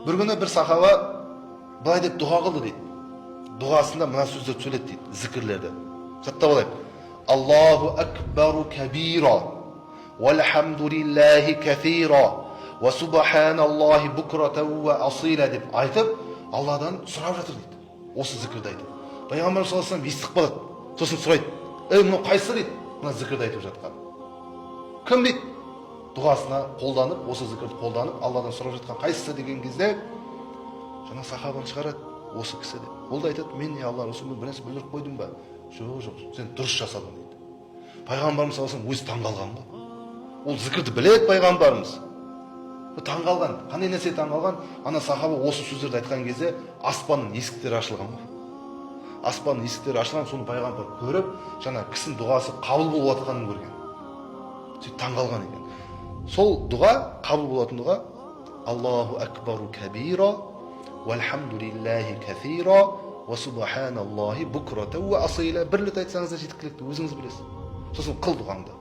Bir күні бір сахаба былай деп дұға қылды дейді. Дұғасында мына сөздерді сөйледі дейді, зікірлерді. Жаттап алайық. Аллаху акбару кабира, вальхамдулиллахи кафира, ва субханаллахи букрата ва асила деп айтып, Алладан сұрап жатыр дейді. Осы зікірді айтып. Пайғамбар саллаллаху алейхи естіп қалады. Сосын сұрайды. Мынау қайсысы дейді? Мына зікірді айтып жатқан. Кім дейді? Дұғасына қолданып, осы зікірді қолданып, Алладан сұрап жатқан қайсысы деген кезде жаңа сахабаны шығарады. Осы кісі деп. Ол да айтады, мен Алла Расулы бір нәрсе бүлдіріп қойдым ба? Жоқ, сен дұрыс жасадың дейді. Пайғамбарымыз саллаллаху алейхи өзі таңғалған ғой. Ол зікірді біледі пайғамбарымыз. Таңғалған. Қандай нәрсе таңғалған? Ана сахаба осы сөздерді айтқан кезде аспанның есіктері ашылған ғой. Аспанның есіктері ашылған, соны пайғамбар көріп, жаңа кісінің дұғасы қабыл болып жатқанын көрген. Сөйтіп таңғалған екен. Сол дұға, қабыл болатын дұға, Аллаху акбару кабира, вальхамдулиллахи кафира, ва субханаллахи букрата ва асила. Бір рет айтсаңыз да жеткілікті, өзіңіз білесіз. Сосын қыл дұғаңды.